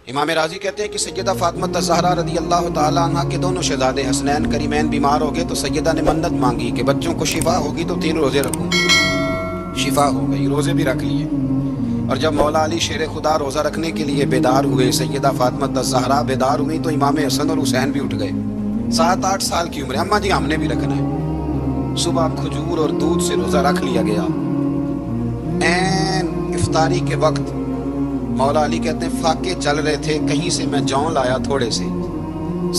امام راضی کہتے ہیں کہ سیدہ فاطمہ الزہرا رضی اللہ تعالیٰ عنہ کے دونوں شہزادے حسنین کریمین بیمار ہو گئے تو سیدہ نے منت مانگی کہ بچوں کو شفا ہوگی تو 3 روزے رکھوں. شفا ہو گئی، روزے بھی رکھ لیے. اور جب مولا علی شیر خدا روزہ رکھنے کے لیے بیدار ہوئے، سیدہ فاطمہ الزہرا بیدار ہوئی تو امام حسن اور حسین بھی اٹھ گئے. 7-8 سال کی عمر ہے. اماں جی ہم نے بھی رکھنا ہے. صبح کھجور اور دودھ سے روزہ رکھ لیا گیا. این افطاری کے وقت مولا علی کہتے ہیں فاقے چل رہے تھے، کہیں سے میں جون لایا تھوڑے سے.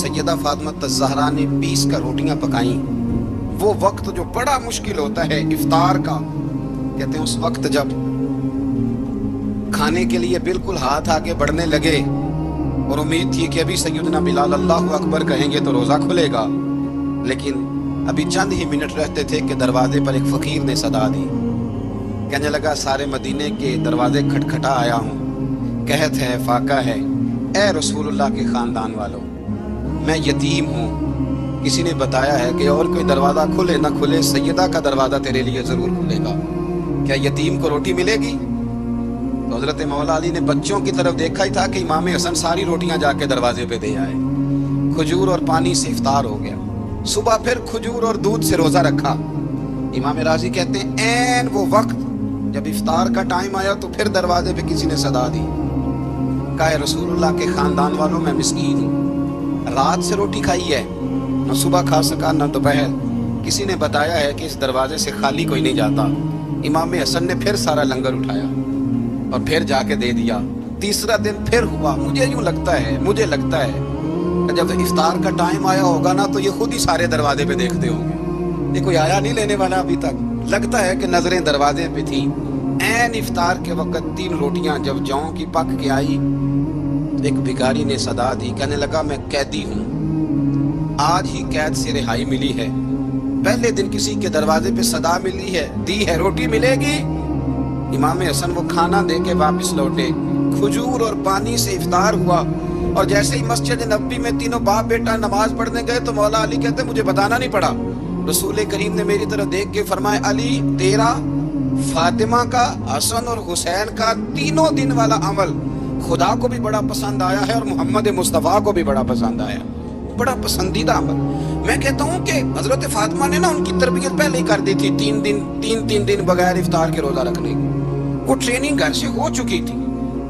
سیدہ فاطمہ الزہرا نے 20 کا روٹیاں پکائیں. وہ وقت جو بڑا مشکل ہوتا ہے افطار کا، کہتے ہیں اس وقت جب کھانے کے لیے بالکل ہاتھ آگے بڑھنے لگے اور امید تھی کہ ابھی سیدنا بلال اللہ اکبر کہیں گے تو روزہ کھلے گا، لیکن ابھی چند ہی منٹ رہتے تھے کہ دروازے پر ایک فقیر نے صدا دی. کہنے لگا سارے مدینے کے دروازے کھٹکھٹا آیا ہوں، قحط ہے، فاقہ ہے، اے رسول اللہ کے خاندان والوں، میں یتیم ہوں. کسی نے بتایا ہے کہ اور کوئی دروازہ کھلے نہ کھلے سیدہ کا دروازہ تیرے لیے ضرور کھلے گا. کیا یتیم کو روٹی ملے گی؟ تو حضرت مولا علی نے بچوں کی طرف دیکھا ہی تھا کہ امام حسن ساری روٹیاں جا کے دروازے پہ دے آئے. کھجور اور پانی سے افطار ہو گیا. صبح پھر کھجور اور دودھ سے روزہ رکھا. امام راضی کہتے ہیں این وہ وقت جب افطار کا ٹائم آیا تو پھر دروازے پہ کسی نے صدا دی. کہا رسول اللہ کے خاندان والوں میں مسکین ہوں، رات سے روٹی کھائی ہے، نہ صبح کھا سکا نہ دوپہر. کسی نے بتایا ہے کہ اس دروازے سے خالی کوئی نہیں جاتا. امام حسن نے پھر سارا لنگر اٹھایا اور پھر جا کے دے دیا. تیسرا دن پھر ہوا. مجھے لگتا ہے جب افطار کا ٹائم آیا ہوگا نا تو یہ خود ہی سارے دروازے پہ دیکھتے ہوں گے. یہ کوئی آیا نہیں لینے والا ابھی تک. لگتا ہے کہ نظریں دروازے پہ تھیں. این افطار کے وقت 3 روٹیاں جب جوں کی پک کے آئی، ایک بھکاری نے صدا دی. کہنے لگا میں قیدی ہوں، آج ہی قید سے رہائی ملی ہے. پہلے دن کسی کے دروازے پہ صدا ملی ہے، دی ہے روٹی ملے گی. امام حسن وہ کھانا دے کے واپس لوٹے. کھجور اور پانی سے افطار ہوا اور جیسے ہی مسجد نبوی میں تینوں باپ بیٹا نماز پڑھنے گئے تو مولا علی کہتے مجھے بتانا نہیں پڑا. رسول کریم نے میری طرف دیکھ کے فرمایا علی تیرا، فاطمہ کا، حسن اور حسین کا 3 دن والا عمل خدا کو بھی بڑا پسند آیا ہے اور محمد مصطفیٰ کو بھی بڑا پسند آیا، بڑا پسندیدہ عمل. میں کہتا ہوں کہ حضرت فاطمہ نے نا ان کی تربیت پہلے ہی کر دی تھی. 3 دن بغیر افطار کے روزہ رکھنے کی وہ ٹریننگ گھر سے ہو چکی تھی.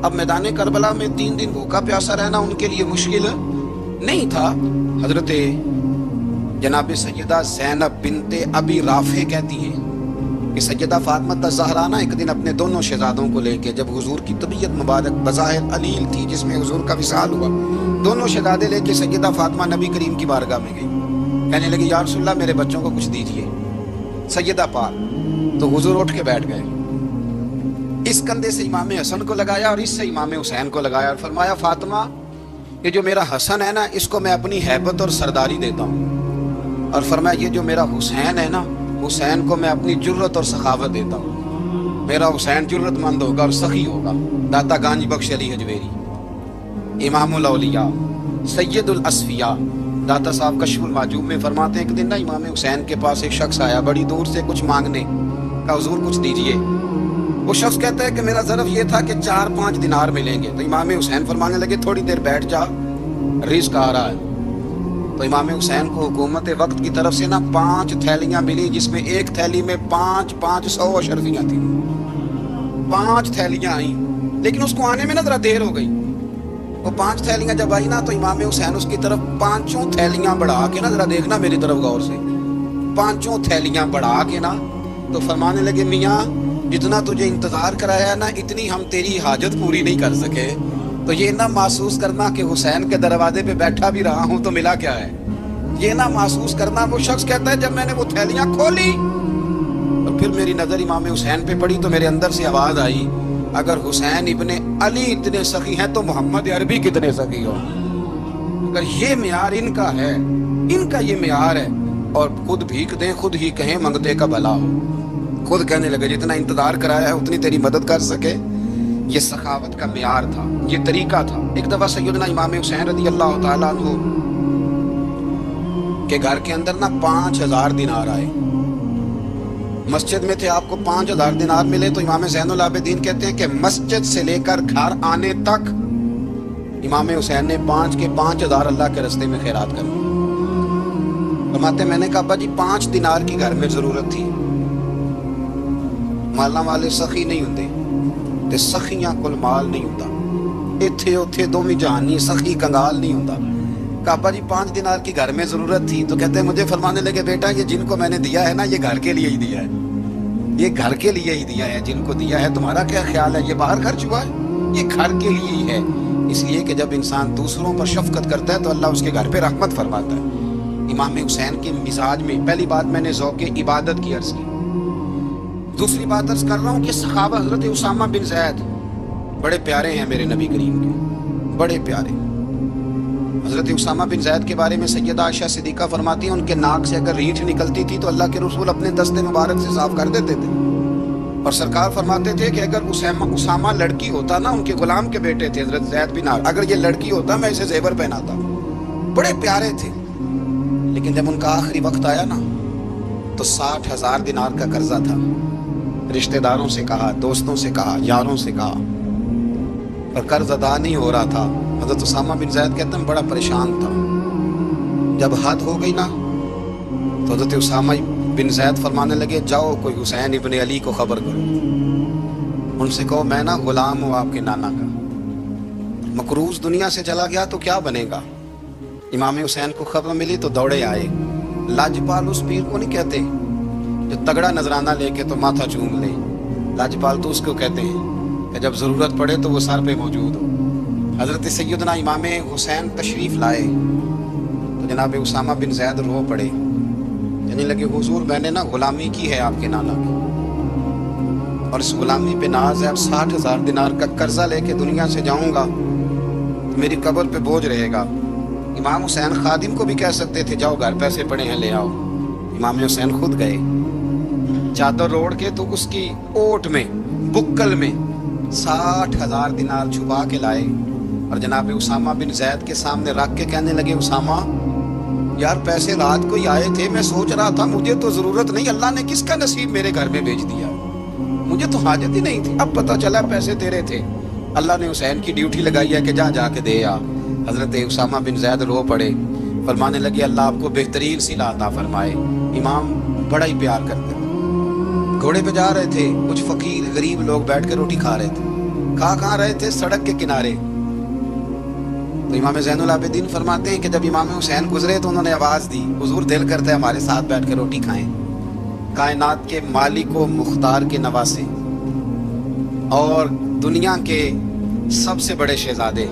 اب میدان کربلا میں 3 دن بھوکا پیاسا رہنا ان کے لیے مشکل نہیں تھا. حضرت جناب سیدہ زینب بنت ابی رافع کہتی ہیں کہ سیدہ فاطمہ الزہرا نا ایک دن اپنے دونوں شہزادوں کو لے کے، جب حضور کی طبیعت مبارک بظاہر علیل تھی جس میں حضور کا وصال ہوا، دونوں شہزادے لے کے سیدہ فاطمہ نبی کریم کی بارگاہ میں گئی. کہنے لگی یا رسول اللہ میرے بچوں کو کچھ دیجئے. سیدہ پاک تو حضور اٹھ کے بیٹھ گئے. اس کندھے سے امام حسن کو لگایا اور اس سے امام حسین کو لگایا اور فرمایا فاطمہ یہ جو میرا حسن ہے نا اس کو میں اپنی ہیبت اور سرداری دیتا ہوں، اور فرمایا یہ جو میرا حسین ہے نا حسین کو میں اپنی جرت اور سخاوت دیتا ہوں. میرا حسین جرت مند ہوگا اور سخی ہوگا. داتا گانج بخش علی حجویری، امام الاولیاء، سید الاصفیاء، داتا صاحب کشف المعجوب میں فرماتے ہیں ایک دن نا امام حسین کے پاس ایک شخص آیا بڑی دور سے کچھ مانگنے کا، حضور کچھ دیجئے. وہ شخص کہتا ہے کہ میرا ظرف یہ تھا کہ 4-5 دینار ملیں گے. تو امام حسین فرمانے لگے تھوڑی دیر بیٹھ جا، رزق آ رہا ہے. تو امام حسین کو حکومت وقت کی طرف سے نا 5 تھیلیاں ملی جس میں ایک تھیلی میں 500 اشرفیاں تھیں. 5 تھیلیاں آئیں لیکن اس کو آنے میں نا ذرا دیر ہو گئی. وہ 5 تھیلیاں جب آئی نا تو امام حسین اس کی طرف 5 تھیلیاں بڑھا کے نا، ذرا دیکھنا میری طرف غور سے، 5 تھیلیاں بڑھا کے نا تو فرمانے لگے میاں جتنا تجھے انتظار کرایا ہے نا اتنی ہم تیری حاجت پوری نہیں کر سکے. تو یہ نہ محسوس کرنا کہ حسین کے دروازے پہ بیٹھا بھی رہا ہوں تو ملا کیا ہے. یہ نہ محسوس کرنا. وہ شخص کہتا ہے جب میں نے وہ تھیلیاں کھولی اور پھر میری نظر امام حسین پہ پڑی تو میرے اندر سے آواز آئی اگر حسین ابن علی اتنے سخی ہیں تو محمد عربی کتنے سخی ہو. اگر یہ معیار ان کا ہے، ان کا یہ معیار ہے، اور خود بھیک دیں خود ہی کہیں منگتے کا بھلا ہو. خود کہنے لگے جتنا انتظار کرایا ہے اتنی تیری مدد کر سکے. یہ سخاوت کا معیار تھا، یہ طریقہ تھا. ایک دفعہ سیدنا امام حسین رضی اللہ تعالیٰ عنہ کے گھر کے اندر نا 5000 دینار آئے. مسجد میں تھے، آپ کو 5000 دینار ملے تو امام زین العابدین کہتے ہیں کہ مسجد سے لے کر گھر آنے تک امام حسین نے 5 کے 5000 اللہ کے راستے میں خیرات کر دی۔ فرماتے میں نے کہا ابا جی 5 دینار کی گھر میں ضرورت تھی، مالاں والے سخی نہیں ہوندے تے سخیاں کول مال نہیں ہوتا، ایتھے اوتھے دوویں جہانی سخی کنگال نہیں ہوتا۔ کہا ابا جی 5 دینار کی گھر میں ضرورت تھی، تو کہتے ہیں مجھے فرمانے لگے بیٹا یہ جن کو میں نے دیا ہے نا یہ گھر کے لیے ہی دیا ہے، یہ گھر کے لیے ہی دیا ہے، جن کو دیا ہے تمہارا کیا خیال ہے یہ باہر خرچ ہوا ہے؟ یہ گھر کے لیے ہی ہے، اس لیے کہ جب انسان دوسروں پر شفقت کرتا ہے تو اللہ اس کے گھر پہ رحمت فرماتا ہے۔ امام حسین کے مزاج میں پہلی بات میں نے ذوق عبادت کی عرض کی، دوسری بات عرض کر رہا ہوں کہ صحابہ حضرت اسامہ بن زید بڑے پیارے ہیں میرے نبی کریم کے، بڑے پیارے۔ حضرت اسامہ بن زید کے بارے میں سیدہ عائشہ صدیقہ فرماتی ہیں ان کے ناک سے اگر ریٹھ نکلتی تھی تو اللہ کے رسول اپنے دستے مبارک سے صاف کر دیتے تھے، اور سرکار فرماتے تھے کہ اگر اسامہ لڑکی ہوتا نا، ان کے غلام کے بیٹے تھے حضرت زید بن عامر، اگر یہ لڑکی ہوتا میں اسے زیور پہناتا۔ بڑے پیارے تھے، لیکن جب ان کا آخری وقت آیا نا تو 60,000 دینار کا قرضہ تھا، رشتہ داروں سے کہا، دوستوں سے کہا، یاروں سے کہا، پر قرض ادا نہیں ہو رہا تھا۔ حضرت اسامہ بن زید کہتے ہیں بڑا پریشان تھا۔ جب حد ہو گئی نا تو حضرت اسامہ بن زید فرمانے لگے جاؤ کوئی حسین ابن علی کو خبر کرو، ان سے کہو میں نا غلام ہوں آپ کے نانا کا، مقروض دنیا سے چلا گیا تو کیا بنے گا۔ امام حسین کو خبر ملی تو دوڑے آئے۔ لاجپال اس پیر کو نہیں کہتے جو تگڑا نذرانہ لے کے تو ماتھا چوم لے، لاجپال تو اس کو کہتے ہیں کہ جب ضرورت پڑے تو وہ سر پہ موجود ہو۔ حضرت سیدنا امام حسین تشریف لائے تو جناب اسامہ بن زید رو پڑے، کہنے لگے حضور میں نے نا غلامی کی ہے آپ کے نانا کی، اور اس غلامی پہ ناز ہے، اب 60,000 دینار کا قرضہ لے کے دنیا سے جاؤں گا تو میری قبر پہ بوجھ رہے گا۔ امام حسین خادم کو بھی کہہ سکتے تھے جاؤ گھر پیسے پڑے ہیں لے آؤ، امام حسین خود گئے، چادر اوڑھ کے تو اس کی اوٹ میں بکل میں 60,000 دینار چھپا کے لائے، اور جناب اسامہ بن زید کے سامنے رکھ کے کہنے لگے اسامہ یار پیسے رات کو ہی آئے تھے، میں سوچ رہا تھا مجھے تو ضرورت نہیں، اللہ نے کس کا نصیب میرے گھر میں بھیج دیا، مجھے تو حاجت ہی نہیں تھی، اب پتہ چلا پیسے تیرے تھے، اللہ نے حسین کی ڈیوٹی لگائی ہے کہ جا کے دے آ۔ حضرت اسامہ بن زید رو پڑے، فرمانے لگے اللہ آپ کو بہترین صلہ عطا فرمائے۔ امام بڑا ہی پیار کرتے تھے، گھوڑے پہ جا رہے تھے، کچھ فقیر غریب لوگ بیٹھ کے روٹی کھا رہے تھے، کہاں رہے تھے سڑک کے کنارے، تو امام زین العابدین فرماتے ہیں کہ جب امام حسین گزرے تو انہوں نے آواز دی حضور دل کرتا ہے ہمارے ساتھ بیٹھ کے روٹی کھائیں، کائنات کے مالک و مختار کے نواسے اور دنیا کے سب سے بڑے شہزادے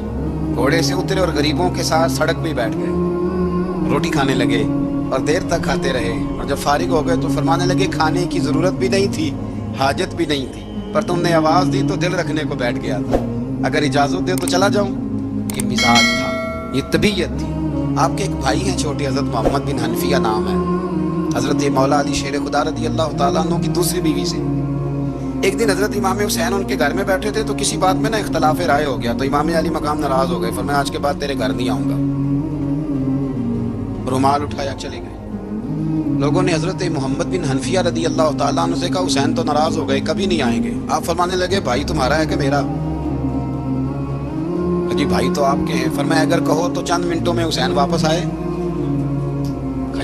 گھوڑے سے اترے اور غریبوں کے ساتھ سڑک پہ بیٹھ گئے، روٹی کھانے لگے اور دیر تک کھاتے رہے، اور جب فارغ ہو گئے تو فرمانے لگے کھانے کی ضرورت بھی نہیں تھی، حاجت بھی نہیں تھی، پر تم نے آواز دی تو دل رکھنے کو بیٹھ گیا تھا، اگر اجازت دے تو چلا جاؤں۔ یہ مزاج تھا، یہ طبیعت تھی۔ آپ کے ایک بھائی ہیں چھوٹے حضرت محمد بن حنفیہ نام ہے، حضرت مولا علی شیر خدا رضی اللہ تعالیٰ عنہ کی دوسری بیوی سے۔ ایک دن حضرت امام حسین ان کے گھر میں بیٹھے تھے تو کسی بات میں نا اختلاف رائے ہو گیا، تو امام علی مقام ناراض ہو گئے، فرمایا آج کے بعد تیرے گھر نہیں آؤں گا، رومال اٹھایا چلے گئے۔ لوگوں نے حضرت محمد بن حنفیہ رضی اللہ تعالیٰ عنہ سے کہا حسین تو ناراض ہو گئے کبھی نہیں آئیں گے، آپ فرمانے لگے بھائی تمہارا ہے کہ میرا؟ جی بھائی تو آپ کے ہیں، فرمایا اگر کہو تو چند منٹوں میں حسین واپس آئے۔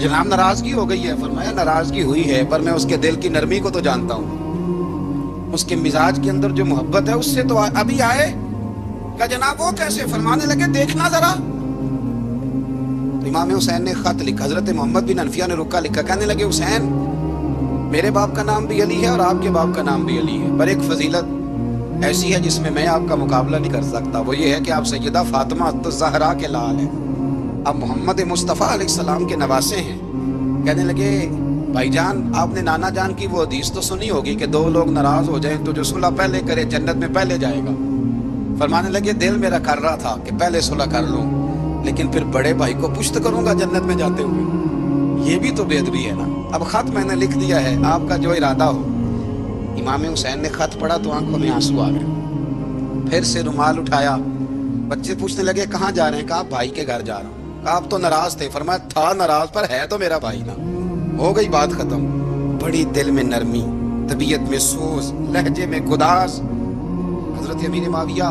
جناب ناراضگی ہو گئی ہے، فرمایا ناراضگی ہوئی ہے پر میں اس کے دل کی نرمی کو تو جانتا ہوں، اس کے مزاج کے اندر جو محبت ہے اس سے تو ابھی آئے۔ کہ جناب وہ کیسے؟ فرمانے لگے دیکھنا ذرا۔ تو امام حسین نے خط لکھا، حضرت محمد بن حنفیہ نے رکا لکھا، کہنے لگے حسین میرے باپ کا نام بھی علی ہے اور آپ کے باپ کا نام بھی علی ہے، پر ایک فضیلت ایسی ہے جس میں میں آپ کا مقابلہ نہیں کر سکتا، وہ یہ ہے کہ آپ سیدہ فاطمہ الزہرا کے لال ہیں، آپ محمد مصطفیٰ علیہ السلام کے نواسے ہیں۔ کہنے لگے بھائی جان آپ نے نانا جان کی وہ حدیث تو سنی ہوگی کہ 2 لوگ ناراض ہو جائیں تو جو صلح پہلے کرے جنت میں پہلے جائے گا۔ فرمانے لگے دل میرا کر رہا تھا کہ پہلے صلح کر لوں، لیکن پھر بڑے بھائی کو پشت کروں گا جنت میں جاتے ہوئے، یہ بھی تو بے ادبی ہے نا۔ اب خط میں نے لکھ دیا ہے، آپ کا جو ارادہ ہو۔ امام حسین نے خط پڑھا تو آنکھوں میں آنسو آ گئے، پھر سے رومال اٹھایا، بچے پوچھنے لگے کہاں جا رہے ہیں؟ کہا بھائی کے گھر جا رہا ہوں۔ کہا آپ تو ناراض تھے؟ فرمایا تھا ناراض پر ہے تو میرا بھائی نا، ہو گئی بات ختم۔ بڑی دل میں نرمی، طبیعت میں سوز، لہجے میں گداز۔ حضرت امیر معاویہ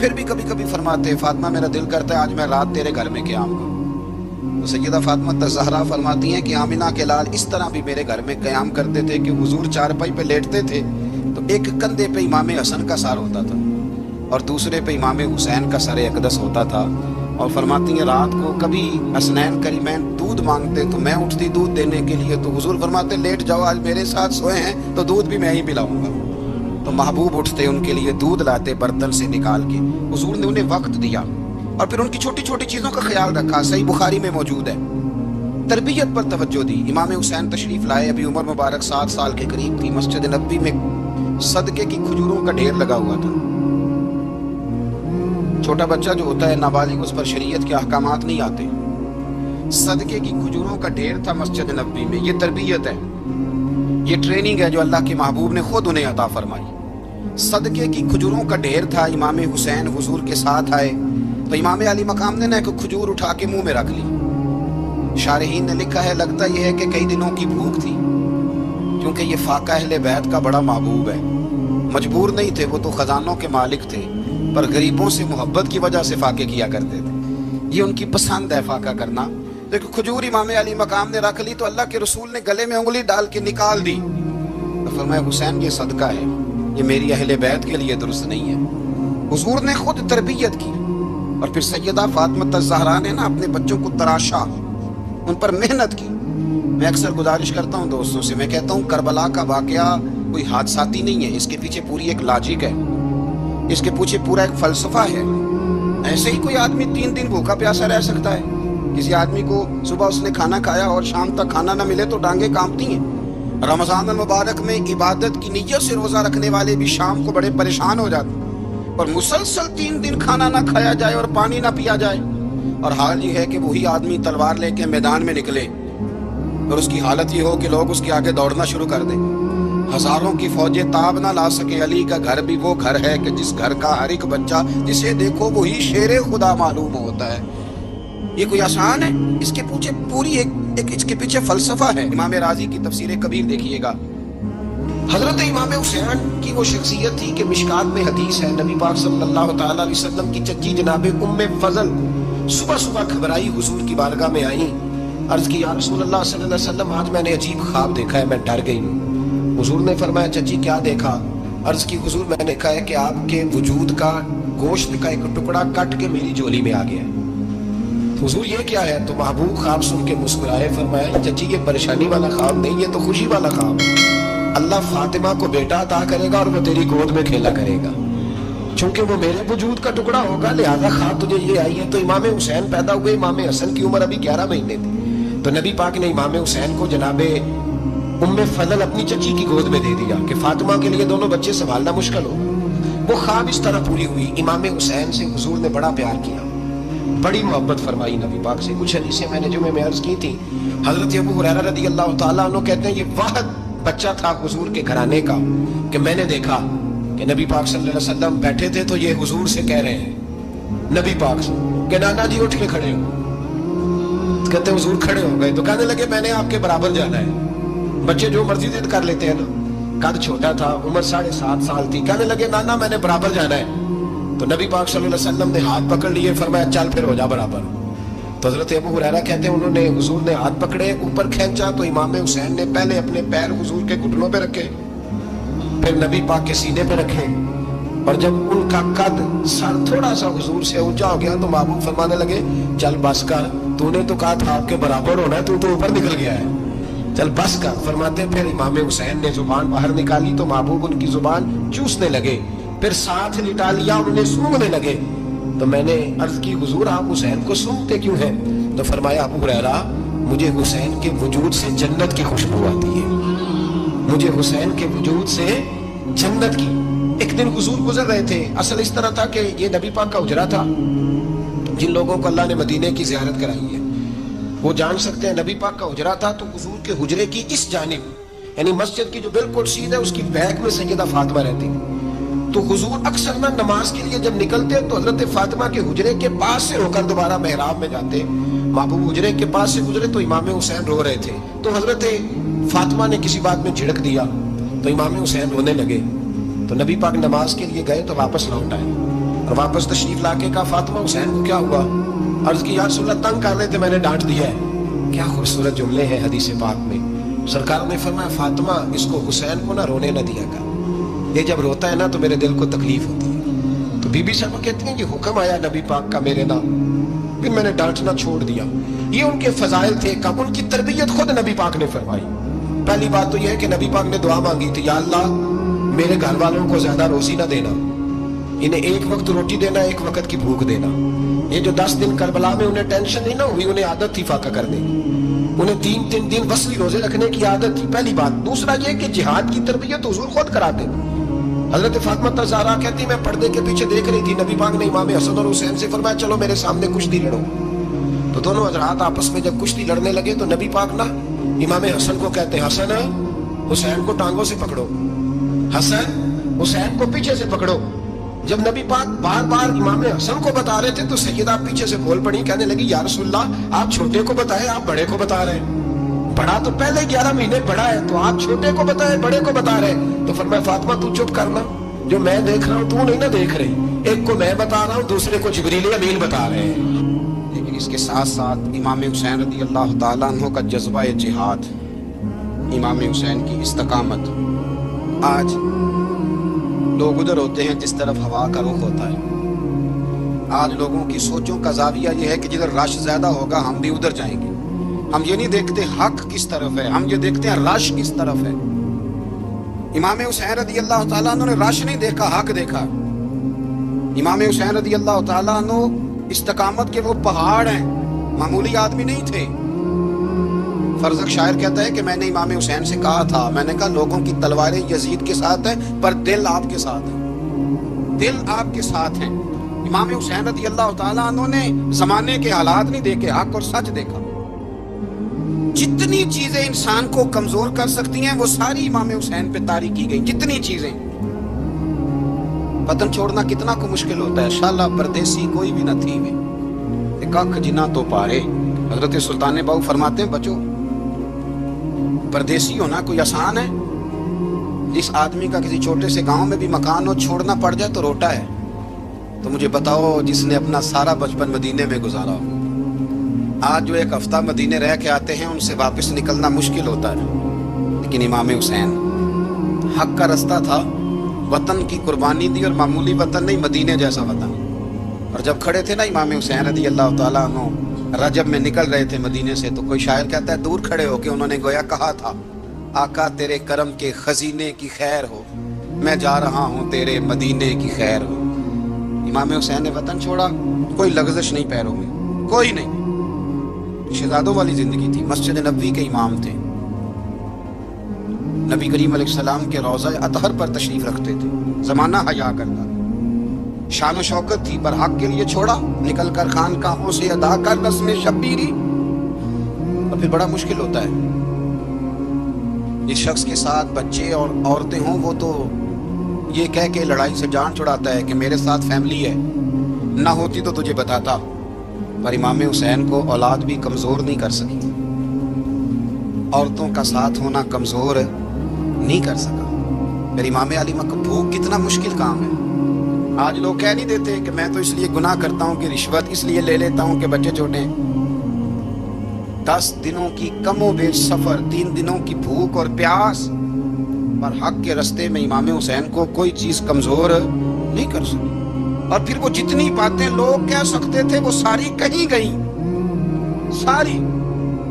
پھر بھی کبھی کبھی فرماتے فاطمہ میرا دل کرتا ہے آج میں رات تیرے گھر میں قیام کروں۔ تو سیدہ فاطمہ الزہرا فرماتی ہیں کہ آمنہ کے لال اس طرح بھی میرے گھر میں قیام کرتے تھے کہ حضور چارپائی پہ لیٹتے تھے تو ایک کندھے پہ امام حسن کا سر ہوتا تھا اور دوسرے پہ امام حسین کا سر اقدس ہوتا تھا، اور فرماتی ہیں رات کو کبھی حسنین کریمین دودھ مانگتے تو میں اٹھتی دودھ دینے کے لیے، تو حضور فرماتے لیٹ جاؤ آج میرے ساتھ سوئے ہیں تو دودھ بھی میں ہی پلاؤں گا، تو محبوب اٹھتے ان کے لیے دودھ لاتے برتن سے نکال کے، حضور نے انہیں وقت دیا اور پھر ان کی چھوٹی چھوٹی چیزوں کا خیال رکھا۔ صحیح بخاری میں موجود ہے، تربیت پر توجہ دی۔ امام حسین تشریف لائے، ابھی عمر مبارک 7 سال کے قریب تھی، مسجد نبوی میں صدقے کی کھجوروں کا ڈھیر لگا ہوا تھا۔ چھوٹا بچہ جو ہوتا ہے نابالغ، اس پر شریعت کے احکامات نہیں آتے، صدقے کی کھجوروں کا ڈھیر تھا مسجد نبوی میں۔ یہ تربیت ہے، یہ ٹریننگ ہے جو اللہ کے محبوب نے خود انہیں عطا فرمائی۔ صدقے کی کھجوروں کا ڈھیر تھا، امام حسین حضور کے ساتھ آئے تو امام علی مقام نے نہ ایک کھجور اٹھا کے منہ میں رکھ لی۔ شارحین نے لکھا ہے لگتا یہ ہے کہ کئی دنوں کی بھوک تھی، کیونکہ یہ فاقہ اہل بیت کا بڑا محبوب ہے، مجبور نہیں تھے، وہ تو خزانوں کے مالک تھے، پر غریبوں سے محبت کی وجہ سے فاقے کیا کرتے تھے، یہ ان کی پسند ہے فاقہ کرنا۔ لیکن کھجور امام علی مقام نے رکھ لی تو اللہ کے رسول نے گلے میں انگلی ڈال کے نکال دی، تو فرمایا حسین یہ صدقہ ہے، یہ میری اہل بیت کے لیے درست نہیں ہے۔ حضور نے خود تربیت کی، اور پھر سیدہ فاطمہ الزہرا نے اپنے بچوں کو تراشا، ان پر محنت کی۔ میں اکثر گزارش کرتا ہوں دوستوں سے، میں کہتا ہوں کربلا کا واقعہ کوئی حادثاتی نہیں ہے، اس کے پیچھے پوری ایک لاجک ہے، اس کے پیچھے پورا ایک فلسفہ ہے۔ ایسے ہی کوئی آدمی 3 دن بھوکا پیاسا رہ سکتا ہے؟ کسی آدمی کو صبح اس نے کھانا کھایا اور شام تک کھانا نہ ملے تو ٹانگیں کانپتی ہیں۔ رمضان المبارک میں عبادت کی نیت سے روزہ رکھنے والے بھی شام کو بڑے پریشان ہو جاتے ہیں، اور مسلسل 3 دن کھانا نہ کھایا جائے اور پانی نہ پیا جائے، اور حال یہ ہے کہ وہی آدمی تلوار لے کے میدان میں نکلے اور اس کی حالت یہ ہو کہ لوگ اس کے آگے دوڑنا شروع کر دیں، ہزاروں کی فوجیں تاب نہ لا سکے۔ علی کا گھر بھی وہ گھر ہے کہ جس گھر کا ہر ایک بچہ جسے دیکھو وہی شیر خدا معلوم ہوتا ہے۔ یہ کوئی آسان ہے؟ اس کے پیچھے پوری ایک اس کے پیچھے فلسفہ ہے۔ امام راضی کی تفسیر کبیر دیکھیے گا، حضرت امام حسین کی وہ شخصیت تھی کہ مشکات میں حدیث ہے، نبی پاک صلی اللہ تعالیٰ علیہ وسلم کی چچی جناب ام فضل صبح صبح گھبرائی حضور کی بارگاہ میں آئیں، عرض کی یا رسول اللہ صلی اللہ علیہ وسلم آج میں نے عجیب خواب دیکھا ہے، میں ڈر گئی ہوں۔ حضور نے فرمایا چچی کیا دیکھا؟ عرض کی حضور میں نے دیکھا ہے کہ آپ کے وجود کا گوشت کا ایک ٹکڑا کٹ کے میری جولی میں آ گیا ہے۔ حضور یہ کیا ہے؟ تو محبوب خواب سن کے مسکرائے، فرمایا چچی یہ پریشانی والا خواب نہیں، یہ تو خوشی والا خواب ہے، اللہ فاطمہ کو بیٹا عطا کرے گا اور وہ تیری گود میں کھیلا کرے گا، چونکہ وہ میرے وجود کا ٹکڑا ہوگا لہذا خواب تجھے یہ آئی ہے۔ تو امام حسین پیدا ہوئے، امام حسن کی عمر ابھی 11 مہینے تھی، تو نبی پاک نے امام حسین کو جناب ام فضل اپنی چچی کی گود میں دے دیا کہ فاطمہ کے لیے دونوں بچے سنبھالنا مشکل ہو۔ وہ خواب اس طرح پوری ہوئی۔ امام حسین سے حضور نے بڑا پیار کیا، بڑی محبت فرمائی نبی پاک سے۔ کچھ حدیثیں میں نے جمعے میں عرض کی تھی، حضرت ابو ہریرہ رضی اللہ تعالیٰ عنہ کہتے ہیں یہ واحد بچہ تھا حضور کے گھرانے کا کہ میں نے دیکھا کہ نبی پاک صلی اللہ علیہ وسلم بیٹھے تھے تو یہ حضور سے کہہ رہے ہیں، نبی پاک سے کہ نانا جی اٹھ کے کھڑے ہو، کہتے حضور کھڑے ہو گئے تو کہنے لگے میں نے آپ کے برابر جانا ہے۔ بچے جو مرضی ضد کر لیتے ہیں نا، قد چھوٹا تھا، عمر 7.5 سال تھی، کہنے لگے نانا میں نے برابر جانا ہے، تو نبی پاک صلی اللہ علیہ وسلم نے ہاتھ پکڑ لیے، فرمایا چل پھر ہو جا برابر۔ تو حضرت ابو ہریرہ کہتے ہیں انہوں نے حضور نے ہاتھ پکڑے اوپر کھینچا تو امام حسین نے پہلے اپنے پیر حضور کے گھٹنوں پہ رکھے، پھر نبی پاک کے سینے پہ رکھے، اور جب ان کا قد سر تھوڑا سا حضور سے اونچا ہو گیا تو محبوب فرمانے لگے چل بس کر، تو نے تو کہا تھا آپ کے برابر ہونا ہے، تو اوپر نکل گیا ہے، چل بس کر۔ فرماتے پھر امام حسین نے زبان باہر نکالی تو محبوب ان کی زبان چوسنے لگے، پھر ساتھ لٹا لیا، انہیں سونگھنے لگے۔ تو میں نے عرض کی حضور آپ حسین کو سونگتے کیوں ہیں؟ تو فرمایا ابو ہریرہ مجھے حسین کے وجود سے جنت کی خوشبو آتی ہے، مجھے حسین کے وجود سے جنت کی۔ ایک دن حضور گزر رہے تھے، اصل اس طرح تھا کہ یہ نبی پاک کا حجرہ تھا، جن لوگوں کو اللہ نے مدینے کی زیارت کرائی ہے وہ جان سکتے ہیں، نبی پاک کا حجرہ تھا، تو حضور کے حجرے کی اس جانب یعنی مسجد کی جو بالکل سیدھ ہے اس کی بیک میں سیدہ فاطمہ رہتی ہے، تو حضور اکثر نہ نماز کے لیے جب نکلتے تو حضرت فاطمہ کے حجرے کے پاس سے ہو کر دوبارہ محراب میں جاتے، محبوب حجرے کے پاس سے گزرے تو امام حسین رو رہے تھے، تو حضرت فاطمہ نے کسی بات میں جھڑک دیا تو امام حسین رونے لگے، تو نبی پاک نماز کے لیے گئے تو واپس لوٹ آئے، اور واپس تشریف لا کے کہا فاطمہ حسین کو کیا ہوا؟ عرض کی یا رسول اللہ تنگ کر رہے تھے میں نے ڈانٹ دیا ہے۔ کیا خوبصورت جملے ہیں حدیث پاک میں۔ سرکار نے فرمایا فاطمہ اس کو حسین کو نہ رونے نہ دیا کر، یہ جب روتا ہے نا تو میرے دل کو تکلیف ہوتی ہے۔ تو بی بی صاحبہ کہتی ہیں کہ حکم آیا نبی پاک کا میرے نام، پھر میں نے ڈانٹنا چھوڑ دیا۔ یہ ان کے فضائل تھے، کم ان کی تربیت خود نبی پاک نے فرمائی۔ پہلی بات تو یہ ہے کہ نبی پاک نے دعا مانگی تھی، یا اللہ میرے گھر والوں کو زیادہ روزی نہ دینا، انہیں ایک وقت روٹی دینا، ایک وقت کی بھوک دینا۔ یہ جو 10 دن کربلا میں انہیں ٹینشن نہیں نہ ہوئی، انہیں عادت تھی فاقہ کرنے کی، انہیں 3 دن وصلی روزے رکھنے کی عادت تھی، پہلی بات۔ دوسرا یہ کہ جہاد کی تربیت حضور خود کراتے ہیں۔ حضرت فاطمہ زہرا کہتی میں پردے کے پیچھے دیکھ رہی تھی، نبی پاک نے امام حسن اور حسین سے فرمایا چلو میرے سامنے کشتی لڑو۔ تو دونوں حضرات آپس میں جب کشتی لڑنے لگے تو نبی پاک نا امام حسن کو کہتے ہیں حسن حسین کو ٹانگوں سے پکڑو، حسن حسین کو پیچھے سے پکڑو۔ جب نبی پاک بار بار امام حسن کو بتا رہے تھے تو سیدہ پیچھے سے بول پڑی، کہنے لگی یا رسول اللہ آپ چھوٹے کو بتائیں، آپ بڑے کو بتا رہے ہیں، بڑا تو پہلے 11 مہینے بڑا ہے، تو آپ چھوٹے کو بتائیں بڑے کو بتا رہے ہیں۔ تو فرمایا فاطمہ تو چپ کرنا، جو میں دیکھ رہا ہوں تو نہیں نہ دیکھ رہی، ایک کو میں بتا رہا ہوں دوسرے کو جبریل امین بتا رہے ہیں۔ لیکن اس کے ساتھ ساتھ امام حسین رضی اللہ تعالیٰ عنہ کا جذبہ جہاد، امام حسین کی استقامت، آج لوگ ادھر ہوتے ہیں جس طرف ہوا کا رخ ہوتا ہے۔ آج لوگوں کی سوچوں کا زاویہ یہ ہے کہ جدھر رش زیادہ ہوگا ہم بھی ادھر جائیں گے۔ ہم یہ نہیں دیکھتے حق کس طرف ہے، ہم یہ دیکھتے ہیں رش کس طرف ہے۔ امام حسین رضی اللہ تعالیٰ عنہ نے رش نہیں دیکھا، حق دیکھا۔ امام حسین رضی اللہ تعالیٰ عنہ استقامت کے وہ پہاڑ ہیں، معمولی آدمی نہیں تھے۔ فرزق شاعر کہتا ہے کہ میں نے امام حسین سے کہا تھا، میں نے کہا لوگوں کی تلواریں یزید کے ساتھ ہیں پر دل آپ کے ساتھ ہے، دل آپ کے ساتھ ہیں۔ امام حسین رضی اللہ تعالیٰ عنہ نے زمانے کے حالات نہیں دیکھے، حق اور سچ دیکھا۔ جتنی چیزیں انسان کو کمزور کر سکتی ہیں وہ ساری امام حسین پہ طاری کی گئی، جتنی چیزیں۔ وطن چھوڑنا کتنا کو مشکل ہوتا ہے، شالا پردیسی کوئی بھی نہ تھی وے ککھ جنا تو پارے۔ حضرت سلطان باؤ فرماتے ہیں بچو پردیسی ہونا کوئی آسان ہے؟ جس آدمی کا کسی چھوٹے سے گاؤں میں بھی مکان ہو چھوڑنا پڑ جائے تو روٹا ہے۔ تو مجھے بتاؤ جس نے اپنا سارا بچپن مدینے میں گزارا ہو، آج جو ایک ہفتہ مدینے رہ کے آتے ہیں ان سے واپس نکلنا مشکل ہوتا ہے۔ لیکن امام حسین حق کا رستہ تھا، وطن کی قربانی دی، اور معمولی وطن نہیں، مدینے جیسا وطن۔ اور جب کھڑے تھے نا امام حسین رضی اللہ تعالیٰ عنہ رجب میں نکل رہے تھے مدینے سے، تو کوئی شاعر کہتا ہے دور کھڑے ہو کے انہوں نے گویا کہا تھا آقا تیرے کرم کے خزینے کی خیر ہو، میں جا رہا ہوں تیرے مدینے کی خیر ہو۔ امام حسین نے وطن چھوڑا، کوئی لغزش نہیں پیروں میں، کوئی نہیں، شہزادوں والی زندگی تھی، مسجد نبوی کے امام تھے، نبی کریم علیہ السلام کے روضہ اطہر پر تشریف رکھتے تھے، زمانہ حیا کرتا، شان و شوکت تھی، پر حق کے لیے چھوڑا، نکل کر خانقاہوں سے ادا کر رسم شبیری۔ اور پھر بڑا مشکل ہوتا ہے، جس شخص کے ساتھ بچے اور عورتیں ہوں وہ تو یہ کہہ کے لڑائی سے جان چھڑاتا ہے کہ میرے ساتھ فیملی ہے، نہ ہوتی تو تجھے بتاتا۔ پر امام حسین کو اولاد بھی کمزور نہیں کر سکی، عورتوں کا ساتھ ہونا کمزور نہیں کر سکا۔ پھر امام علی مکہ بھوک کتنا مشکل کام ہے۔ آج لوگ کہہ نہیں دیتے کہ میں تو اس لیے گناہ کرتا ہوں کہ رشوت اس لیے لے لیتا ہوں کہ بچے چھوٹے ہیں۔ 10 دنوں کی کم و بیش سفر، 3 دنوں کی بھوک اور پیاس، پر حق کے رستے میں امام حسین کو کوئی چیز کمزور نہیں کر سکی۔ اور پھر وہ جتنی باتیں لوگ کہہ سکتے تھے وہ ساری کہیں گئیں، ساری۔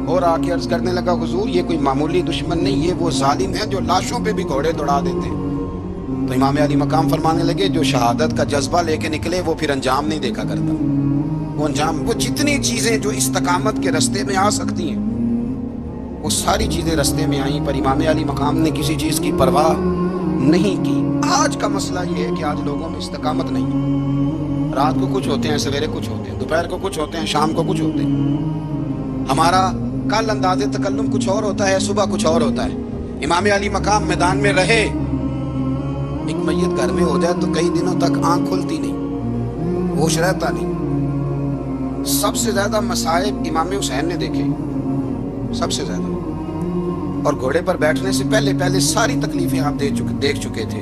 اور آ کے عرض کرنے لگا حضور یہ کوئی معمولی دشمن نہیں، یہ وہ ظالم ہے جو لاشوں پہ بھی گھوڑے دوڑا دیتے۔ تو امام علی مقام فرمانے لگے جو شہادت کا جذبہ لے کے نکلے وہ پھر انجام نہیں دیکھا کرتا، وہ انجام، وہ جتنی چیزیں جو استقامت کے رستے میں آ سکتی ہیں وہ ساری چیزیں رستے میں آئیں، پر امام علی مقام نے کسی چیز کی پرواہ نہیں کی۔ آج کا مسئلہ یہ ہے کہ آج لوگوں میں استقامت نہیں ہے، رات کو کچھ ہوتے ہیں، سویرے کچھ ہوتے ہیں، دوپہر کو کچھ ہوتے ہیں، شام کو کچھ ہوتے ہیں۔ ہمارا کل انداز تکلم کچھ اور ہوتا ہے، صبح کچھ اور ہوتا ہے۔ امام علی مقام میدان میں رہے، ایک میت گھر میں ہو جائے تو کئی دنوں تک آنکھ کھلتی نہیں، ہوش رہتا نہیں۔ سب سے زیادہ مصائب امام حسین نے دیکھے، سب سے زیادہ، اور گھوڑے پر بیٹھنے سے پہلے ساری تکلیفیں آپ دیکھ چکے تھے۔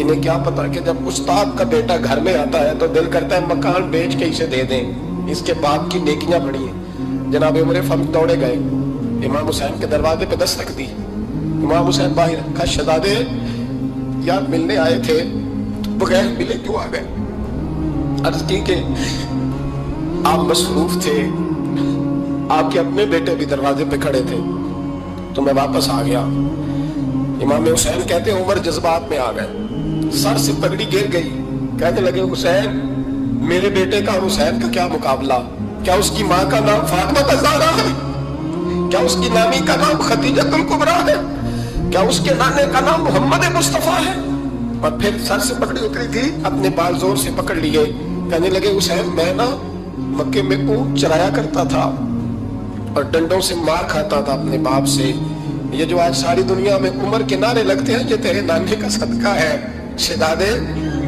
انہیں کیا پتا کہ جب استاد کا بیٹا گھر میں آتا ہے تو دل کرتا ہے مکان بیچ کے اسے دے دیں، اس کے باپ کی نیکیاں بڑی ہیں۔ جناب عمر فاروق دوڑے گئے، امام حسین کے دروازے پہ دستک دی، امام حسین باہر، کہا شہزادے یار ملنے آئے تھے بغیر ملے کیوں آ گئے؟ عرض کی کہ آپ مصروف تھے، آپ کے اپنے بیٹے بھی دروازے پہ کھڑے تھے تو میں واپس آ گیا۔ امام حسین کہتے ہیں عمر جذبات میں آ گئے، سر سے پگڑی گر گئی، کہنے لگے حسین میرے بیٹے کا اور حسین کا کیا مقابلہ؟ کیا اس کی ماں کا نام فاطمہ الزہرا ہے؟ کیا اس کی نامی کا نام خدیجہ الکبریٰ ہے؟ کیا اس کے نانے کا نام محمد مصطفیٰ ہے؟ اور پھر سر سے پکڑی اتری تھی، اپنے بال زور سے پکڑ لیے، کہنے لگے حسین میں نا مکے میں اونٹ چرایا کرتا تھا اور ڈنڈوں سے مار کھاتا تھا اپنے باپ سے، یہ جو آج ساری دنیا میں عمر کے نعرے لگتے ہیں یہ تیرے نانے کا صدقہ ہے۔ شہزادے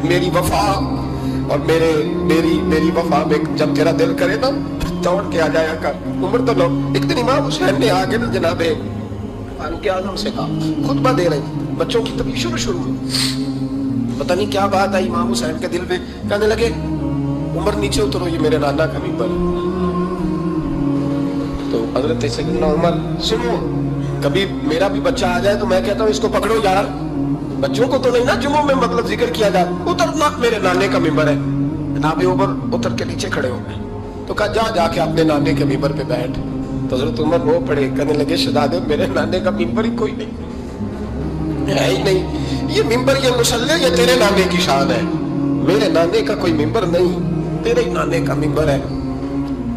میری وفا اور میری وفا میں جب تیرا دل کرے نا دوڑ کے آ جایا کر۔ عمر تو لوگ ایک دن امام حسین نے آگے نا جناب فاروق اعظم سے کہا، خطبہ دے رہے بچوں کی تبھی شروع پتہ نہیں کیا بات آئی امام حسین کے دل میں، کہنے لگے عمر نیچے اترو، یہ میرے نانا کا ممبر ہے۔ تو حضرت سیدنا عمر سنو، کبھی میرا بھی بچہ آ جائے تو میں کہتا ہوں اس کو پکڑو یار، بچوں کو تو نہیں نا جمعوں میں مطلب ذکر کیا جائے، اترنا میرے نانے کا ممبر ہے۔ جناب عمر اتر کے نیچے کھڑے ہو گئے تو کہا جا کے اپنے نانے کے ممبر پہ بیٹھ۔ تو حضرت عمر وہ پڑے، کہنے لگے شہزادے میرے نانے کا ممبر ہی کوئی نہیں ہے ہی نہیں، یہ ممبر یہ مصلی یہ تیرے نانے کی شان ہے، میرے نانے کا کوئی ممبر نہیں، تیرے ہی نانے کا ممبر ہے۔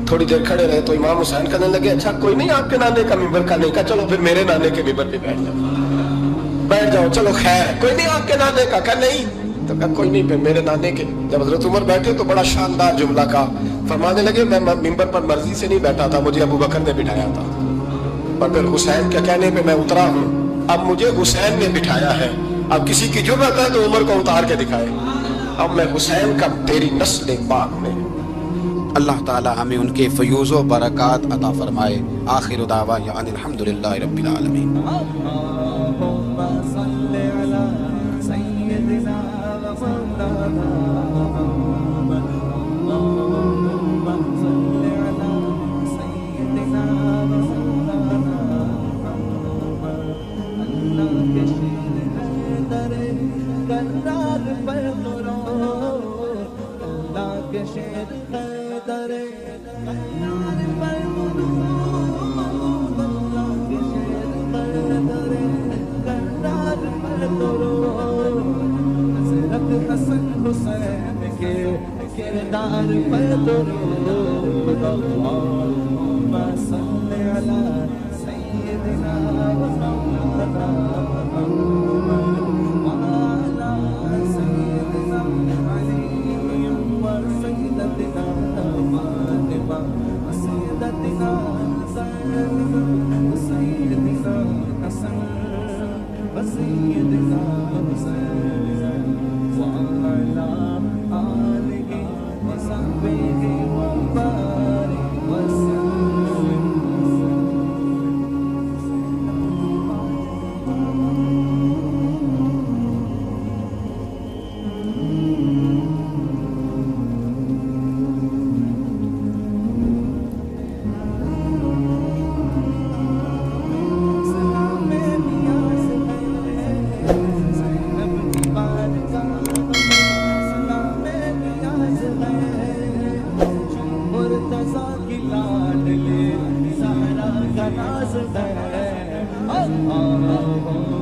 تھوڑی دیر کھڑے رہے تو امام حسین کہنے لگے اچھا کوئی نہیں آپ کے نانے کا ممبر کا نہیں، کہا چلو پھر میرے نانے کے ممبر پہ بیٹھ جاؤ چلو خیر، کوئی نہیں آپ کے نانے کا، کہا نہیں، تو کہا کوئی نہیں پھر میرے نانے کے۔ جب حضرت عمر بیٹھے تو بڑا شاندار جملہ کہا، فرمانے لگے میں ممبر پر مرضی سے نہیں بیٹھا تھا، مجھے ابو بکر نے بٹھایا تھا، اور پھر حسین کے کہنے پہ میں اترا ہوں، اب مجھے حسین نے بٹھایا ہے، اب کسی کی جرأت ہے تو عمر کو اتار کے دکھائے، اب میں حسین کا تیری نسل پاک میں۔ اللہ تعالی ہمیں ان کے فیوز و برکات عطا فرمائے۔ آخر دعوانا ان الحمدللہ رب العالمین۔ کردار پر درود اللہم صلی علی سیدنا مولانا محمد وعلی سیدنا علی وسیدتنا فاطمہ وسیدتنا زینب وسیدتنا حسن وسیدنا حسین وعلی آلہ وصحبہ وبارک وسلم۔ اللہ